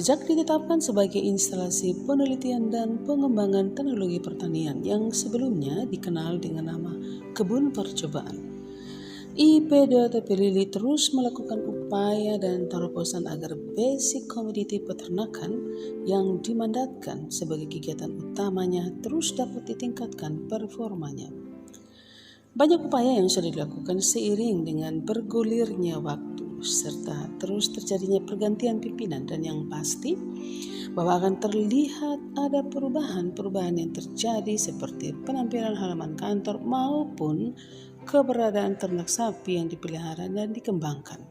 Sejak ditetapkan sebagai instalasi penelitian dan pengembangan teknologi pertanian yang sebelumnya dikenal dengan nama kebun percobaan, IP2TP Lili terus melakukan upaya dan terobosan agar basic commodity peternakan yang dimandatkan sebagai kegiatan utamanya terus dapat ditingkatkan performanya. Banyak upaya yang sudah dilakukan seiring dengan bergulirnya waktu serta terus terjadinya pergantian pimpinan, dan yang pasti bahwa akan terlihat ada perubahan-perubahan yang terjadi seperti penampilan halaman kantor maupun keberadaan ternak sapi yang dipelihara dan dikembangkan.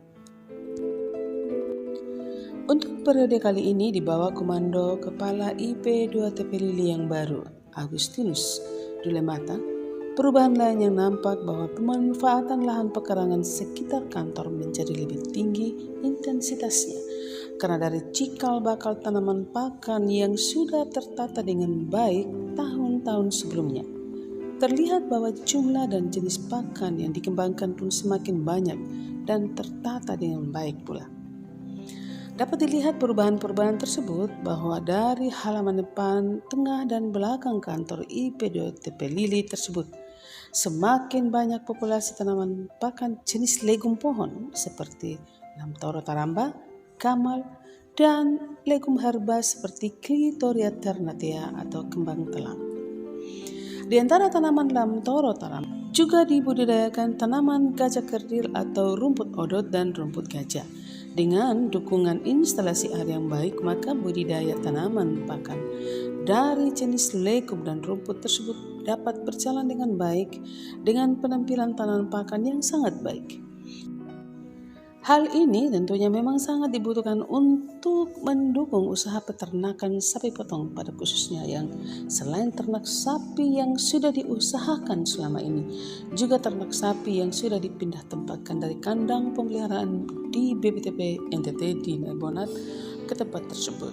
Untuk periode kali ini di bawah komando Kepala IP2TP Lili yang baru, Agustinus Dulemata, perubahan lain yang nampak bahwa pemanfaatan lahan pekarangan sekitar kantor menjadi lebih tinggi intensitasnya karena dari cikal bakal tanaman pakan yang sudah tertata dengan baik tahun-tahun sebelumnya. Terlihat bahwa jumlah dan jenis pakan yang dikembangkan pun semakin banyak dan tertata dengan baik pula. Dapat dilihat perubahan-perubahan tersebut bahwa dari halaman depan, tengah, dan belakang kantor IP2TP Lili tersebut semakin banyak populasi tanaman pakan jenis legum pohon seperti Lamtoro taramba, gamal, dan legum herba seperti Clitoria ternatea atau kembang telang. Di antara tanaman Lamtoro taramba juga dibudidayakan tanaman gajah kerdil atau rumput odot dan rumput gajah. Dengan dukungan instalasi air yang baik, maka budidaya tanaman pakan dari jenis legum dan rumput tersebut dapat berjalan dengan baik dengan penampilan tanaman pakan yang sangat baik. Hal ini tentunya memang sangat dibutuhkan untuk mendukung usaha peternakan sapi potong pada khususnya, yang selain ternak sapi yang sudah diusahakan selama ini, juga ternak sapi yang sudah dipindah tempatkan dari kandang pemeliharaan di BPTP NTT di Nebonat ke tempat tersebut.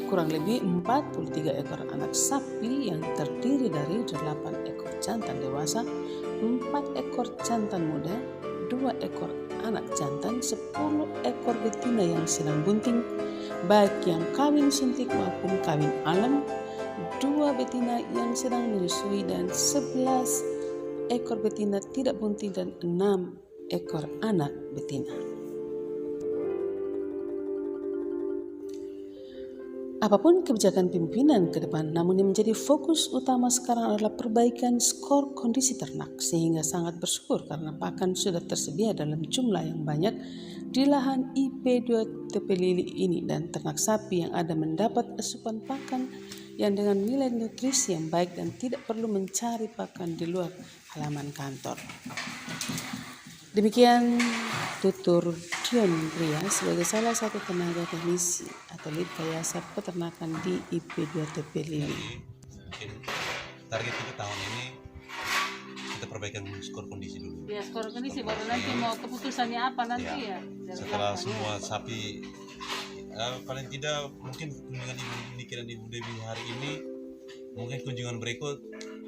Kurang lebih 43 ekor anak sapi yang terdiri dari 8 ekor jantan dewasa, 4 ekor jantan muda, 2 ekor anak jantan, 10 ekor betina yang sedang bunting, baik yang kawin suntik maupun kawin alam, 2 betina yang sedang menyusui, dan 11 ekor betina tidak bunting dan 6 ekor anak betina. Apapun kebijakan pimpinan ke depan, namun yang menjadi fokus utama sekarang adalah perbaikan skor kondisi ternak, sehingga sangat bersyukur karena pakan sudah tersedia dalam jumlah yang banyak di lahan IP2TP Lili ini, dan ternak sapi yang ada mendapat asupan pakan yang dengan nilai nutrisi yang baik dan tidak perlu mencari pakan di luar halaman kantor. Demikian tutur Dion Ria sebagai salah satu tenaga teknisi atau lead Yayasan Peternakan di IP2TP Lili. Mungkin target kita tahun ini kita perbaikan skor kondisi dulu. Ya, skor kondisi baru nanti mau keputusannya apa nanti ya. Setelah semua sapi, paling tidak mungkin kunjungan Ibu Niki dan Ibu Dewi hari ini, mungkin kunjungan berikut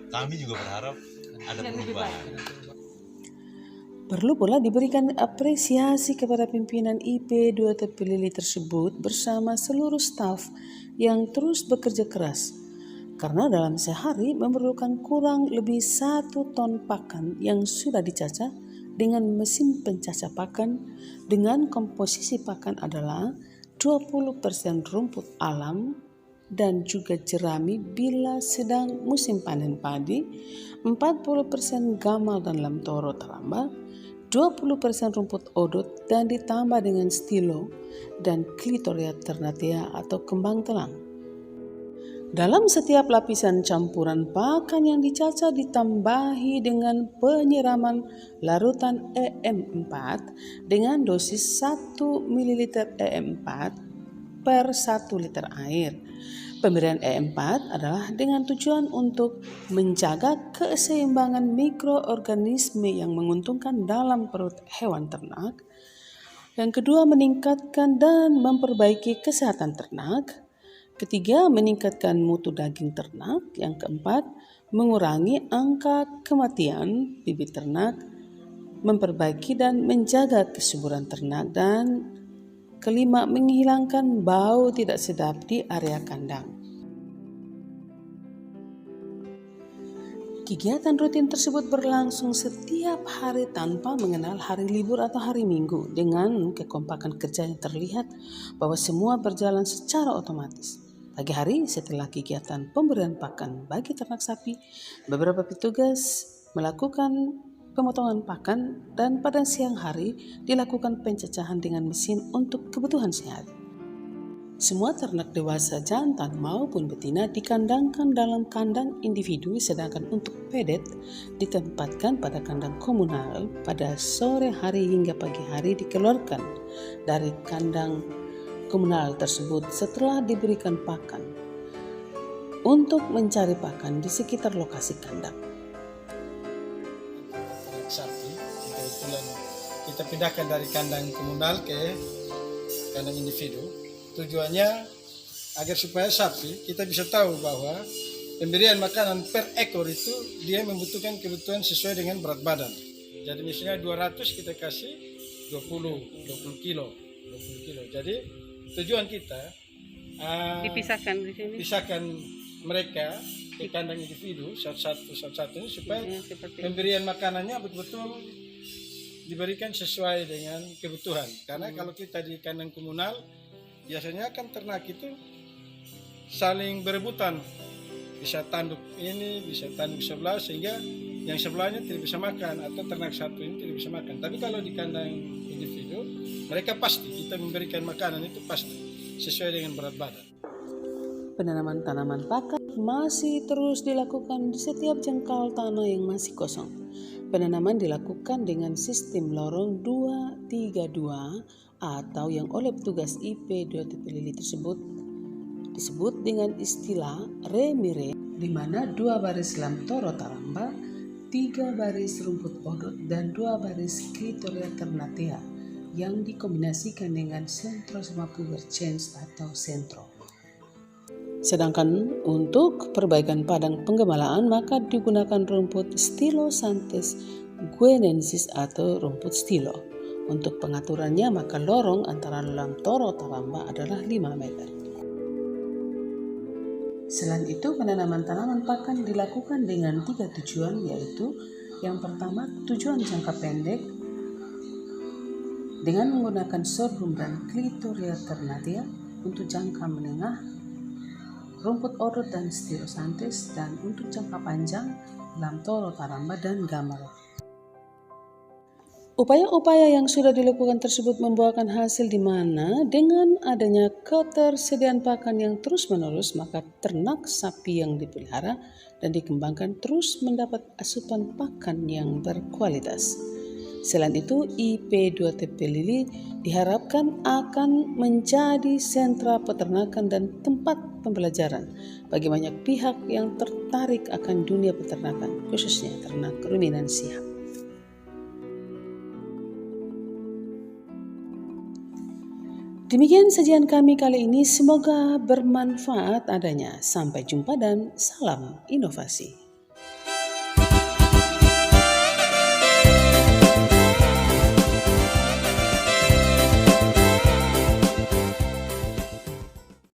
kami juga berharap ada perubahan. Perlu pula diberikan apresiasi kepada pimpinan IP2TP Lili tersebut bersama seluruh staf yang terus bekerja keras, karena dalam sehari memerlukan kurang lebih 1 ton pakan yang sudah dicacah dengan mesin pencacah pakan dengan komposisi pakan adalah 20% rumput alam dan juga jerami bila sedang musim panen padi, 40% gamal dan lamtoro taramba, 20% rumput odot dan ditambah dengan stilo dan Clitoria ternatea atau kembang telang. Dalam setiap lapisan campuran pakan yang dicacah ditambahi dengan penyiraman larutan EM4 dengan dosis 1 ml EM4 per 1 liter air. Pemberian E4 adalah dengan tujuan untuk menjaga keseimbangan mikroorganisme yang menguntungkan dalam perut hewan ternak. Yang kedua, meningkatkan dan memperbaiki kesehatan ternak. Ketiga, meningkatkan mutu daging ternak. Yang keempat, mengurangi angka kematian bibit ternak, memperbaiki dan menjaga kesuburan ternak, dan kelima, menghilangkan bau tidak sedap di area kandang. Kegiatan rutin tersebut berlangsung setiap hari tanpa mengenal hari libur atau hari Minggu. Dengan kekompakan kerja yang terlihat bahwa semua berjalan secara otomatis. Pagi hari setelah kegiatan pemberian pakan bagi ternak sapi, beberapa petugas melakukan pemotongan pakan dan pada siang hari dilakukan pencacahan dengan mesin untuk kebutuhan sehari. Semua ternak dewasa jantan maupun betina dikandangkan dalam kandang individu, sedangkan untuk pedet ditempatkan pada kandang komunal. Pada sore hari hingga pagi hari dikeluarkan dari kandang komunal tersebut setelah diberikan pakan untuk mencari pakan di sekitar lokasi kandang. Sapi kebetulan kita pindahkan dari kandang komunal ke kandang individu. Tujuannya agar supaya sapi kita bisa tahu bahwa pemberian makanan per ekor itu dia membutuhkan kebutuhan sesuai dengan berat badan. Jadi misalnya 200 kita kasih 20 kilo. Jadi tujuan kita Dipisahkan di sini. pisahkan mereka ke kandang individu satu-satu supaya Seperti pemberian makanannya betul-betul diberikan sesuai dengan kebutuhan. Karena kalau kita di kandang komunal biasanya kan ternak itu saling berebutan, bisa tanduk ini, bisa tanduk sebelah, sehingga yang sebelahnya tidak bisa makan atau ternak satu ini tidak bisa makan. Tapi kalau di kandang individu, mereka pasti kita memberikan makanan itu pasti sesuai dengan berat badan. Penanaman tanaman pakan masih terus dilakukan di setiap jengkal tanah yang masih kosong. Penanaman dilakukan dengan sistem lorong 232 atau yang oleh petugas IP 2 Tepelili tersebut disebut dengan istilah remire, di mana 2 baris lamtoro taramba, 3 baris rumput odot, dan 2 baris Clitoria ternatea yang dikombinasikan dengan Centro Semapuvercens atau sentro. Sedangkan untuk perbaikan padang penggemalaan maka digunakan rumput Stylosantes guinensis atau rumput stilo. Untuk pengaturannya maka lorong antara lamtoro taramba adalah 5 meter. Selain itu penanaman tanaman pakan dilakukan dengan 3 tujuan, yaitu yang pertama tujuan jangka pendek dengan menggunakan sorghum dan Clitoria ternatea, untuk jangka menengah rumput odot dan Stylosantes, dan untuk jangka panjang lamtoro taramba dan gamal. Upaya-upaya yang sudah dilakukan tersebut membuahkan hasil di mana dengan adanya ketersediaan pakan yang terus-menerus maka ternak sapi yang dipelihara dan dikembangkan terus mendapat asupan pakan yang berkualitas. Selain itu, IP 2 Tepelili diharapkan akan menjadi sentra peternakan dan tempat pembelajaran bagi banyak pihak yang tertarik akan dunia peternakan, khususnya ternak ruminansia. Demikian sajian kami kali ini, semoga bermanfaat adanya. Sampai jumpa dan salam inovasi.